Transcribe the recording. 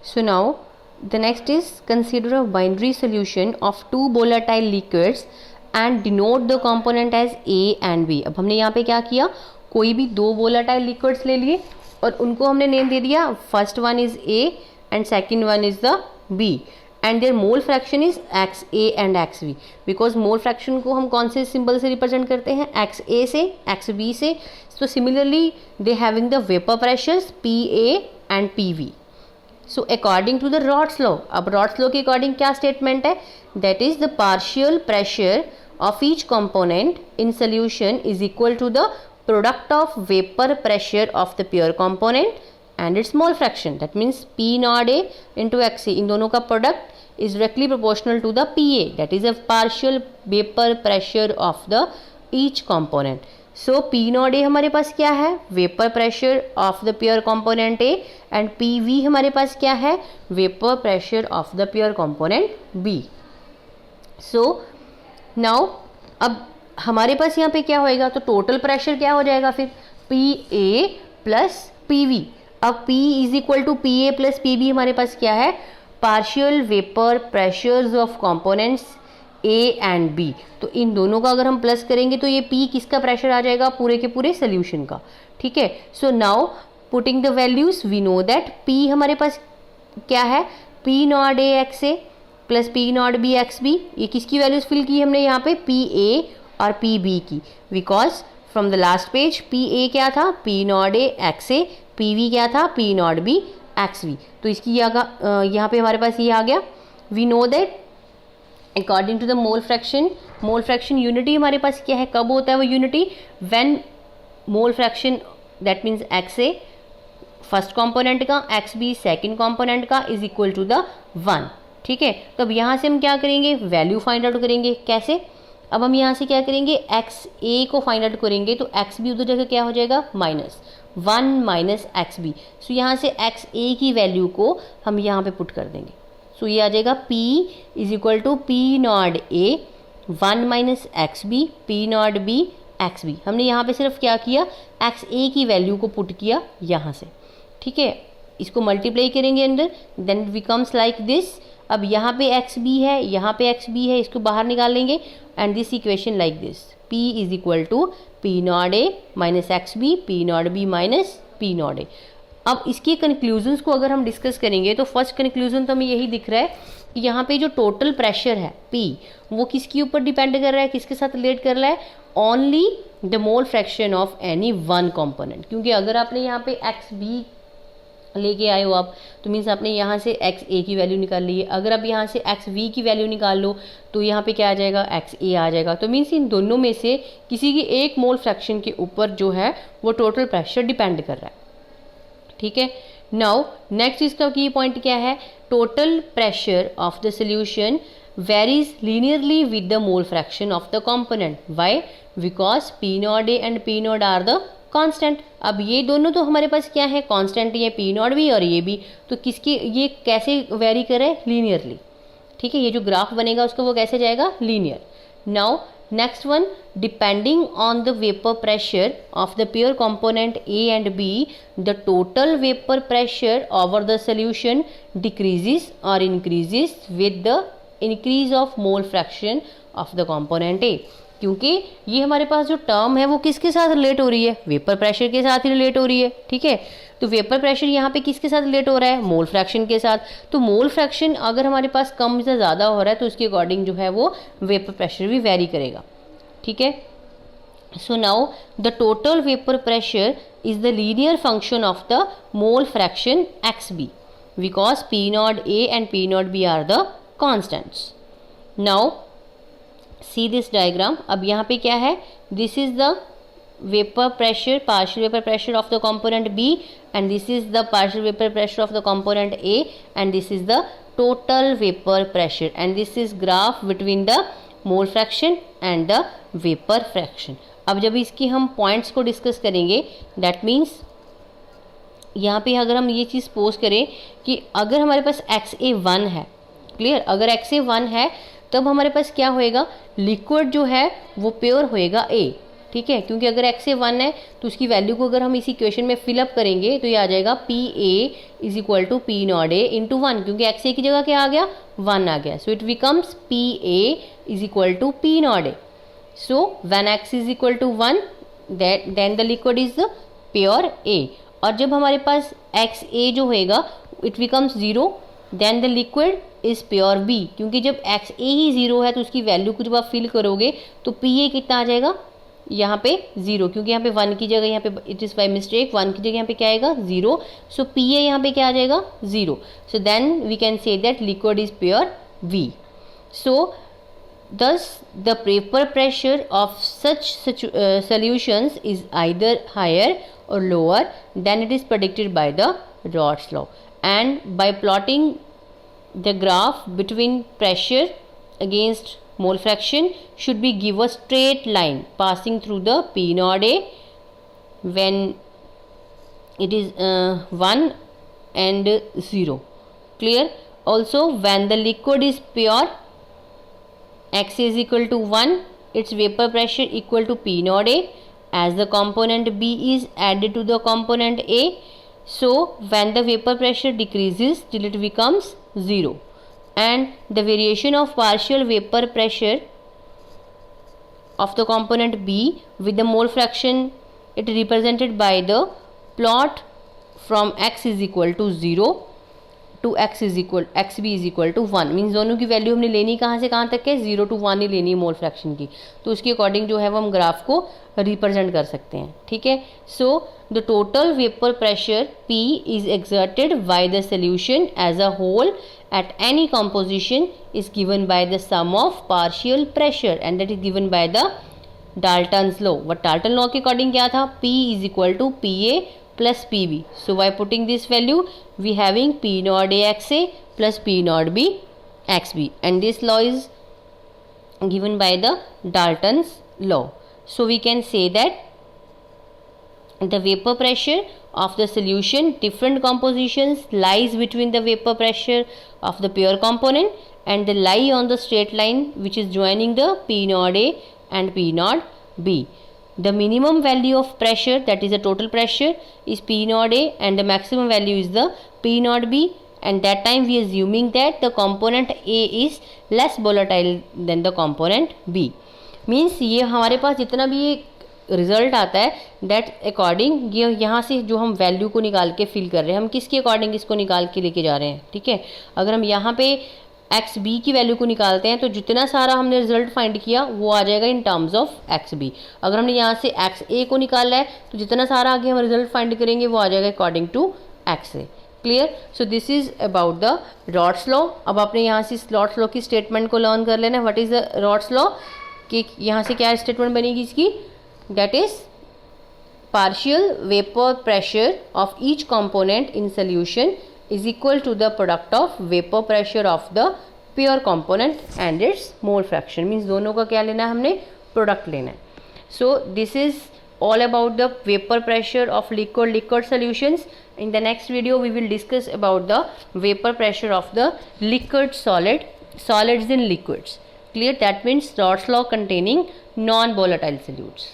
So now the next is consider a binary solution of two volatile liquids and denote the component as A and B. अब हमने यहाँ पे क्या किया, कोई भी दो volatile liquids ले लिए और उनको हमने नेम दे दिया, first one is A and second one is the B and their mole fraction is XA and XB. Because mole fraction को हम कौन से सिंबल से रिप्रेजेंट करते हैं, XA से, XB से. So similarly they having the vapor pressures PA and PV. So according to the Raoult's law, अब Raoult's law के अकॉर्डिंग क्या स्टेटमेंट है, that is the partial pressure of each component in solution is equal to the product of vapor pressure of the pure component and its mole fraction. That means P naught A into XA, इन दोनों का product is directly proportional to the PA, that is a partial vapor pressure of the each component. So P naught A हमारे पास क्या है, vapour pressure of the pure component A and PV हमारे पास क्या है, vapour pressure of the pure component B. So now अब हमारे पास यहाँ पे क्या होएगा, तो टोटल प्रेशर क्या हो जाएगा फिर, PA प्लस PV. अब P is equal to PA plus PV हमारे पास क्या है, partial vapour pressures of components A and B. तो इन दोनों का अगर हम प्लस करेंगे तो ये P किसका प्रेशर आ जाएगा, पूरे के पूरे सोल्यूशन का. ठीक है. So now putting the values we know that P हमारे पास क्या है, P not A XA plus P not B XB. ये किसकी वैल्यूज फिल की हमने यहाँ पे, PA और PB की. Because from the last page PA क्या था, P not A XA, PV क्या था, P नॉट B XB. तो इसकी यहाँ पे हमारे पास ये आ गया. We know that according to the mole fraction unity हमारे पास क्या है, कब होता है वो unity, when mole fraction that means XA first component का, XB सेकंड कंपोनेंट का इज इक्वल टू द 1. ठीक है. तो अब यहाँ से हम क्या करेंगे, वैल्यू फाइंड आउट करेंगे. कैसे, अब हम यहाँ से क्या करेंगे, XA को फाइंड आउट करेंगे तो XB उधर जगह क्या हो जाएगा, -1 माइनस XB. सो यहाँ से XA की वैल्यू को हम यहाँ पे पुट कर देंगे. सो ये आ जाएगा P is equal to P not A 1 minus XB P not B XB. हमने यहाँ पे सिर्फ क्या किया, XA की वैल्यू को पुट किया यहाँ से. ठीक है. इसको मल्टीप्लाई करेंगे अंदर, देन बिकम्स लाइक दिस. अब यहाँ पे XB है, यहाँ पे XB है, इसको बाहर निकाल लेंगे and this equation like this, P is equal to P not A minus XB P not B minus P not A. अब इसके कंक्लूजन्स को अगर हम डिस्कस करेंगे तो फर्स्ट कंक्लूजन तो हमें यही दिख रहा है कि यहाँ पे जो टोटल प्रेशर है P वो किसके ऊपर डिपेंड कर रहा है, किसके साथ रिलेट कर रहा है, only the mole fraction of any one component. क्योंकि अगर आपने यहाँ पे XB लेके आए हो आप, तो मीन्स आपने यहाँ से XA की वैल्यू निकाल ली है. अगर आप यहाँ से XV की वैल्यू निकाल लो तो यहाँ पे क्या आ जाएगा, XA आ जाएगा. तो मीन्स इन दोनों में से किसी की एक मोल फ्रैक्शन के ऊपर जो है वो टोटल प्रेशर डिपेंड कर रहा है. ठीक है. नाउ नेक्स्ट इसका की पॉइंट क्या है, total pressure of the solution varies linearly with the mole fraction of the component. Why, because P not A and P not are the constant. अब ये दोनों तो हमारे पास क्या है, कांस्टेंट, ये P नॉट B और ये भी. तो किसकी, ये कैसे वेरी करे, लीनियरली. ठीक है. ये जो ग्राफ बनेगा उसका वो कैसे जाएगा, linear. Now next one, depending on the vapor pressure of the pure component A and B, the total vapor pressure over the solution decreases or increases with the increase of mole fraction of the component A. क्योंकि ये हमारे पास जो term है वो किसके साथ relate हो रही है, वेपर प्रेशर के साथ ही रिलेट हो रही है. ठीक है. तो वेपर प्रेशर यहाँ पे किसके साथ रिलेट हो रहा है, मोल फ्रैक्शन के साथ. तो मोल फ्रैक्शन अगर हमारे पास कम से ज़्यादा हो रहा है तो उसके अकॉर्डिंग जो है वो वेपर प्रेशर भी वेरी करेगा. ठीक है. So now the total vapour pressure is the linear function of the mole fraction XB because P not A and P not B are the constants. Now see this diagram. अब यहाँ पे क्या है, this is the vapor pressure, partial vapor pressure of the component B and this is the partial vapor pressure of the component A and this is the total vapor pressure and this is graph between the mole fraction and the vapor fraction. अब जब इसकी हम points को discuss करेंगे, that means यहाँ पे अगर हम ये चीज़ पोज करें कि अगर हमारे पास XA 1 है, क्लियर, अगर XA 1 है तब हमारे पास क्या होएगा, लिक्विड जो है वो प्योर होएगा A. ठीक है, क्योंकि अगर x से 1 है तो उसकी वैल्यू को अगर हम इस इक्वेशन में फिलअप करेंगे तो ये आ जाएगा PA is equal to P not A into 1, क्योंकि x a की जगह क्या आ गया, 1 आ गया. So it becomes PA is equal to P not A. So when x is equal to 1 then the liquid is pure A. और जब हमारे पास XA जो होएगा it becomes 0, then the liquid is pure B, क्योंकि जब XA ही 0 है तो उसकी वैल्यू को जब आप फिल करोगे तो PA कितना आ जाएगा, यहाँ पे 0, क्योंकि यहाँ पे 1 की जगह यहाँ पे इट इज़ बाय मिस्टेक 1 की जगह यहाँ पे क्या आएगा 0. सो PA यहाँ पे क्या आ जाएगा 0. So then we can say that liquid is pure V. So thus the vapor pressure of such solutions is either higher or lower than it is predicted by the Raoult's law. And by plotting the graph between pressure against mole fraction should be give a straight line passing through the P naught A when it is 1 and 0. Clear? Also when the liquid is pure, x is equal to 1, its vapor pressure equal to P naught A, as the component B is added to the component A. So when the vapor pressure decreases till it becomes 0, and the variation of partial vapor pressure of the component B with the mole fraction it represented by the plot from x is equal to 0 to xb is equal to 1. मीन्स दोनों की value हमने लेनी कहाँ से कहाँ तक है, 0 to 1 ही लेनी है मोल फ्रैक्शन की. तो उसके अकॉर्डिंग जो है वो हम ग्राफ को रिप्रेजेंट कर सकते हैं. ठीक है. So the total vapour pressure P is exerted by the solution as a whole at any composition is given by the sum of partial pressure and that is given by the Dalton's law. What Dalton law के according क्या था, P is equal to PA plus PB. So by putting this value we having P naught A XA plus P naught B XB, and this law is given by the Dalton's law. So we can say that the vapor pressure of the solution different compositions lies between the vapor pressure of the pure component and they lie on the straight line which is joining the P naught A and P naught B. The minimum value of pressure, that is the total pressure, is P naught A and the maximum value is the P naught B, and that time we assuming that the component A is less volatile than the component B. Means ये हमारे पास जितना भी result आता है that according ये यहाँ से जो हम वैल्यू को निकाल के फिल कर रहे हैं, हम किसके अकॉर्डिंग इसको निकाल के लेके जा रहे हैं. ठीक है. अगर हम यहाँ पे एक्स बी की वैल्यू को निकालते हैं तो जितना सारा हमने रिजल्ट फाइंड किया वो आ जाएगा in terms of X B. अगर हमने यहाँ से एक्स ए को निकाला है तो जितना सारा आगे हम रिजल्ट फाइंड करेंगे वो आ जाएगा according to X A. Clear. So this is about the Raoult's law. अब आपने यहाँ से रॉड्स लॉ की स्टेटमेंट को लर्न कर लेना है. What is the Raoult's law, कि यहाँ से क्या स्टेटमेंट बनेगी इसकी, that is partial vapor pressure of each component in solution is equal to the product of vapor pressure of the pure component and its mole fraction. Means दोनों का क्या लेना है, हमने प्रोडक्ट लेना है. So this is all about the vapor pressure of liquid solutions. In the next video we will discuss about the vapor pressure of the solids in liquids. Clear. That means Raoult's law containing non-volatile solutes.